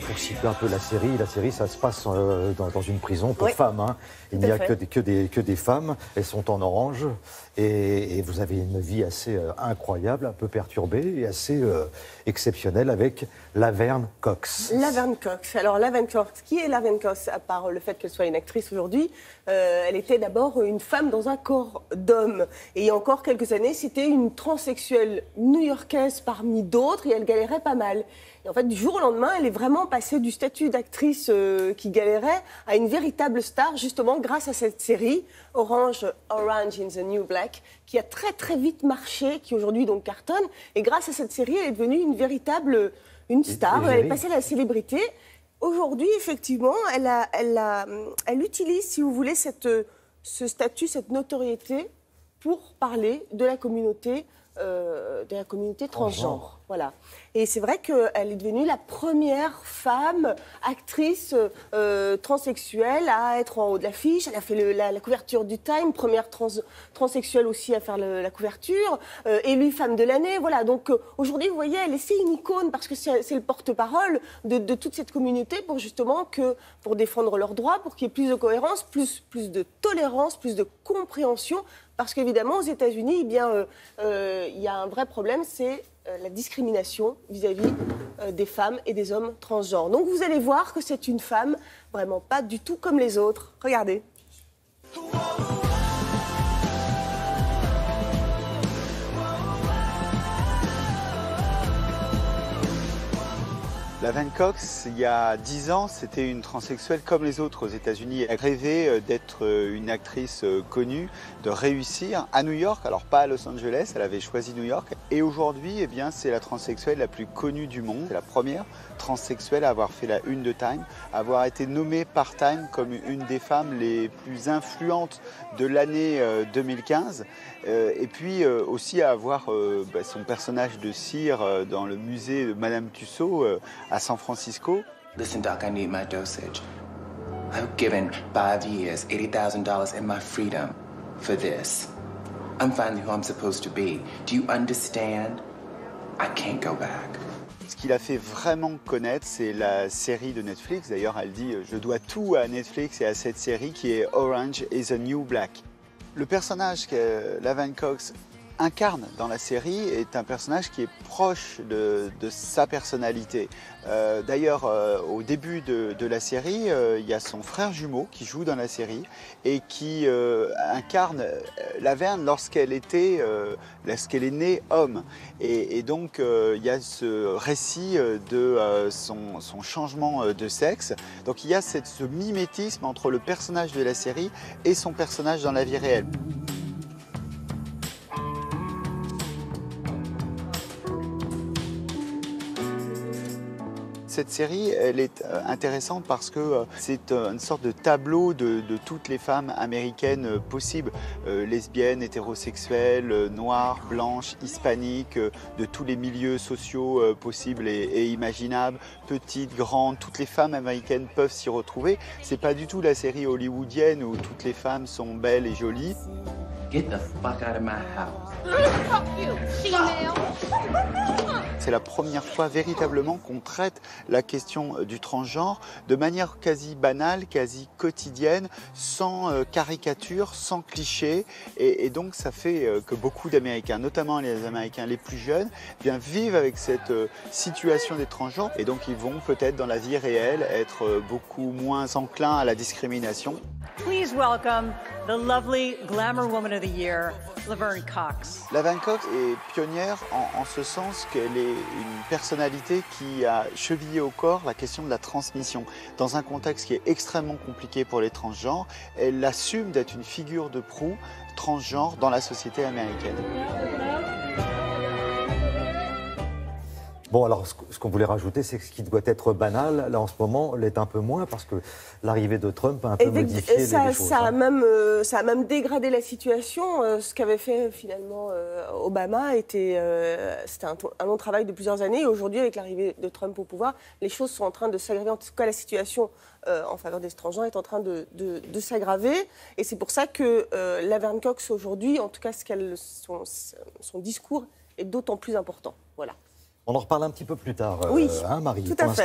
pour situer un peu la série, ça se passe dans une prison pour femmes. Hein. Il n'y a que des femmes, elles sont en orange. Et vous avez une vie assez incroyable, un peu perturbée et assez exceptionnelle avec Laverne Cox. Laverne Cox. Alors Laverne Cox, qui est Laverne Cox? À part le fait qu'elle soit une actrice aujourd'hui, elle était d'abord une femme dans un corps d'homme. Et il y a encore quelques années, c'était une transsexuelle new-yorkaise parmi d'autres et elle galérait pas mal. Et en fait, du jour au lendemain, elle est vraiment passée du statut d'actrice qui galérait à une véritable star, justement grâce à cette série Orange in the New Black, qui a très très vite marché, qui aujourd'hui donc cartonne. Et grâce à cette série, elle est devenue une star. Elle est passée à la célébrité. Aujourd'hui, effectivement, elle utilise, si vous voulez, ce statut, cette notoriété pour parler de la communauté transgenre. Voilà. Et c'est vrai qu'elle est devenue la première femme actrice transsexuelle à être en haut de l'affiche. Elle a fait la couverture du Time, première transsexuelle aussi à faire la couverture, élue femme de l'année. Voilà. Donc aujourd'hui, vous voyez, elle est une icône parce que c'est le porte-parole de toute cette communauté pour défendre leurs droits, pour qu'il y ait plus de cohérence, plus de tolérance, plus de compréhension. Parce qu'évidemment, aux États-Unis, il y a un vrai problème, c'est la discrimination vis-à-vis des femmes et des hommes transgenres. Donc vous allez voir que c'est une femme vraiment pas du tout comme les autres. Regardez. Laverne Cox, il y a 10 ans, c'était une transsexuelle comme les autres aux États-Unis. Elle rêvait d'être une actrice connue, de réussir à New York, alors pas à Los Angeles, elle avait choisi New York. Et aujourd'hui, eh bien, c'est la transsexuelle la plus connue du monde. C'est la première transsexuelle à avoir fait la une de Time, à avoir été nommée par Time comme une des femmes les plus influentes de l'année 2015. Et puis aussi à avoir son personnage de cire dans le musée de Madame Tussauds à San Francisco. Listen, Doc, I need my dosage. I've given 5 years, $80,000 and my freedom for this. I'm finally who I'm supposed to be. Do you understand? I can't go back. Ce qui l'a fait vraiment connaître, c'est la série de Netflix. D'ailleurs, elle dit « Je dois tout à Netflix et à cette série qui est Orange is the New Black ». Le personnage que Laverne Cox incarne dans la série est un personnage qui est proche de sa personnalité. D'ailleurs, au début de la série, il y a son frère jumeau qui joue dans la série et qui incarne Laverne lorsqu'elle est née homme. Et donc, il y a ce récit de son changement de sexe. Donc, il y a ce mimétisme entre le personnage de la série et son personnage dans la vie réelle. Cette série, elle est intéressante parce que c'est une sorte de tableau de toutes les femmes américaines possibles, lesbiennes, hétérosexuelles, noires, blanches, hispaniques, de tous les milieux sociaux possibles et imaginables, petites, grandes, toutes les femmes américaines peuvent s'y retrouver. C'est pas du tout la série hollywoodienne où toutes les femmes sont belles et jolies. Get the fuck out of my house. Fuck you, female. C'est la première fois véritablement qu'on traite la question du transgenre de manière quasi banale, quasi quotidienne, sans caricature, sans cliché. Et donc ça fait que beaucoup d'Américains, notamment les Américains les plus jeunes, bien vivent avec cette situation des transgenres. Et donc ils vont peut-être dans la vie réelle être beaucoup moins enclins à la discrimination. Please welcome the lovely Glamour Woman of the Year, Laverne Cox. Laverne Cox est pionnière en ce sens qu'elle est une personnalité qui a chevillé au corps la question de la transmission. Dans un contexte qui est extrêmement compliqué pour les transgenres, elle assume d'être une figure de proue transgenre dans la société américaine. Bon, alors, ce qu'on voulait rajouter, c'est que ce qui doit être banal, là, en ce moment, l'est un peu moins, parce que l'arrivée de Trump a un peu modifié les choses. Ça a même dégradé la situation. Ce qu'avait fait, finalement, Obama, c'était un long travail de plusieurs années. Et aujourd'hui, avec l'arrivée de Trump au pouvoir, les choses sont en train de s'aggraver. En tout cas, la situation en faveur des transgenres est en train de s'aggraver. Et c'est pour ça que Laverne Cox, aujourd'hui, en tout cas, son discours est d'autant plus important. Voilà. On en reparle un petit peu plus tard, oui, hein, Marie. Tout à fait.